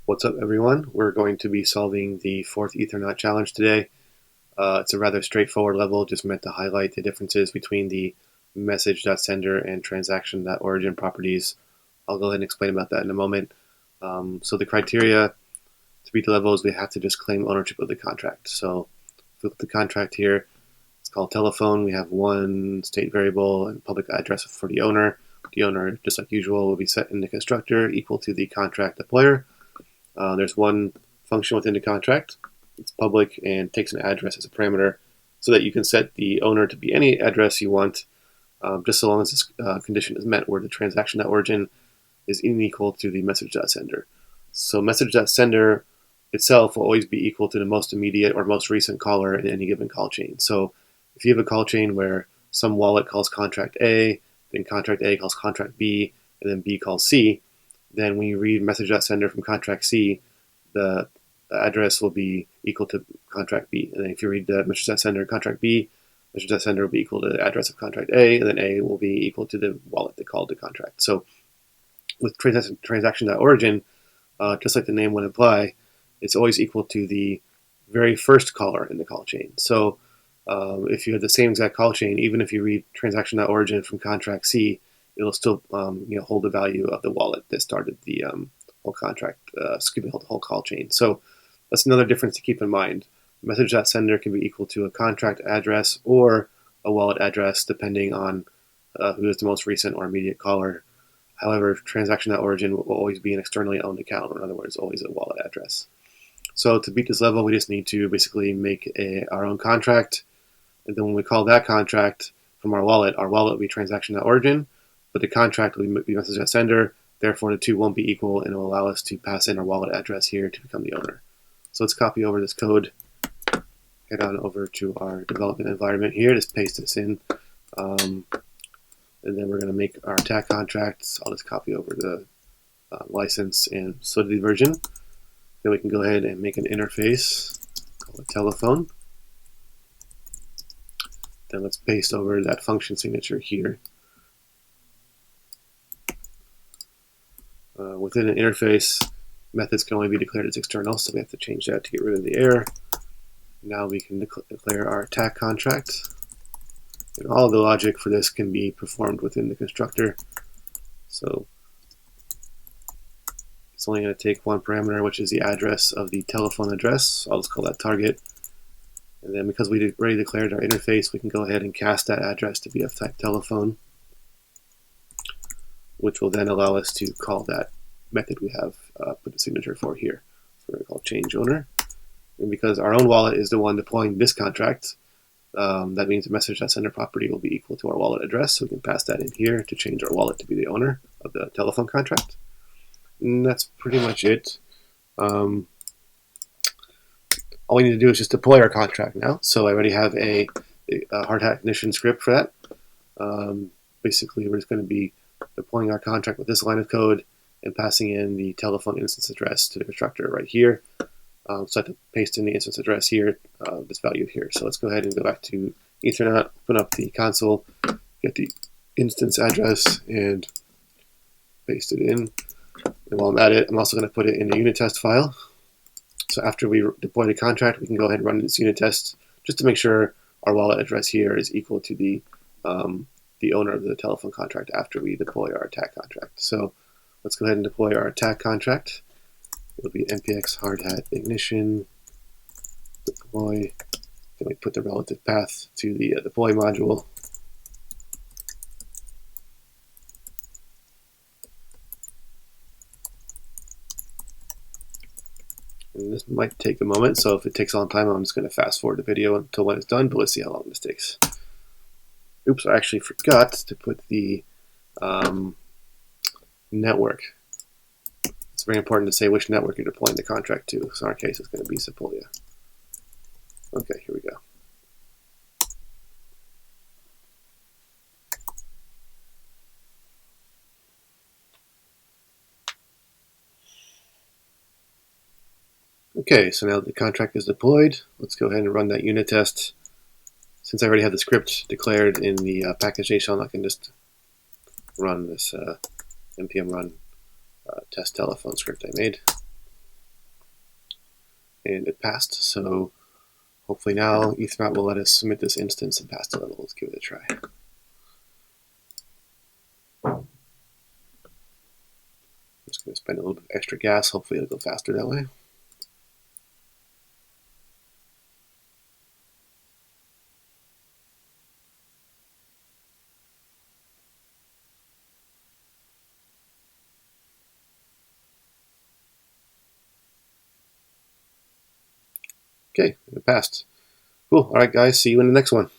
What's up, everyone? We're going to be solving the fourth Ethernaut challenge today. It's a rather straightforward level, just meant to highlight the differences between the msg.sender and transaction.origin properties. I'll go ahead and explain about that in a moment. So the criteria to beat the level is we have to just claim ownership of the contract. So if we look at the contract here, it's called telephone. We have one state variable and public address for the owner. The owner, just like usual, will be set in the constructor equal to the contract deployer. There's one function within the contract. It's public and takes an address as a parameter so that you can set the owner to be any address you want, just so long as this condition is met where the transaction.origin is unequal to the message.sender. So message.sender itself will always be equal to the most immediate or most recent caller in any given call chain. So if you have a call chain where some wallet calls contract A, then contract A calls contract B, and then B calls C, then when you read message.sender from contract C, the address will be equal to contract B. And then if you read the message.sender contract B, message.sender will be equal to the address of contract A, and then A will be equal to the wallet that called the contract. So with transaction.origin, just like the name would imply, it's always equal to the very first caller in the call chain. So if you have the same exact call chain, even if you read transaction.origin from contract C, it'll still hold the value of the wallet that started the whole contract, the whole call chain. So that's another difference to keep in mind. Message.sender can be equal to a contract address or a wallet address, depending on who is the most recent or immediate caller. However, transaction.origin will always be an externally owned account, or in other words, always a wallet address. So to beat this level, we just need to basically make our own contract, and then when we call that contract from our wallet will be transaction.origin, but the contract will be message.sender. Therefore, the two won't be equal, and it will allow us to pass in our wallet address here to become the owner. So let's copy over this code, head on over to our development environment here, just paste this in, and then we're going to make our attack contracts. I'll just copy over the license and Solidity version. Then we can go ahead and make an interface called a telephone. Then let's paste over that function signature here. Within an interface, methods can only be declared as external, so we have to change that to get rid of the error. Now we can declare our attack contract. And all of the logic for this can be performed within the constructor. So it's only going to take one parameter, which is the address of the telephone address. I'll just call that target. And then because we already declared our interface, we can go ahead and cast that address to be of type telephone, which will then allow us to call that method we have put the signature for here. So we're going to call change owner. And because our own wallet is the one deploying this contract, that means the message.sender property will be equal to our wallet address. So we can pass that in here to change our wallet to be the owner of the telephone contract. And that's pretty much it. All we need to do is just deploy our contract now. So I already have a Hardhat ignition script for that. Basically, we're just going to be deploying our contract with this line of code and passing in the telephone instance address to the constructor right here. So I have to paste in the instance address here, this value here. So let's go ahead and go back to Ethernaut, open up the console, get the instance address, and paste it in. And while I'm at it, I'm also going to put it in a unit test file. So after we deploy the contract, we can go ahead and run this unit test just to make sure our wallet address here is equal to the owner of the telephone contract after we deploy our attack contract. So let's go ahead and deploy our attack contract. It'll be npx hardhat ignition deploy. Then we put the relative path to the deploy module. And this might take a moment, so if it takes a long time, I'm just going to fast forward the video until when it's done, but let's see how long this takes. Oops, I actually forgot to put the network. It's very important to say which network you're deploying the contract to. So in our case, it's going to be Sepolia. Okay, here we go. Okay, so now the contract is deployed. Let's go ahead and run that unit test. Since I already have the script declared in the package.json, I can just run this npm run test telephone script I made. and it passed. So hopefully now Ethernaut will let us submit this instance and pass the level. Let's give it a try. Just going to spend a little bit of extra gas. Hopefully it'll go faster that way. Okay, it passed. Cool. All right, guys. See you in the next one.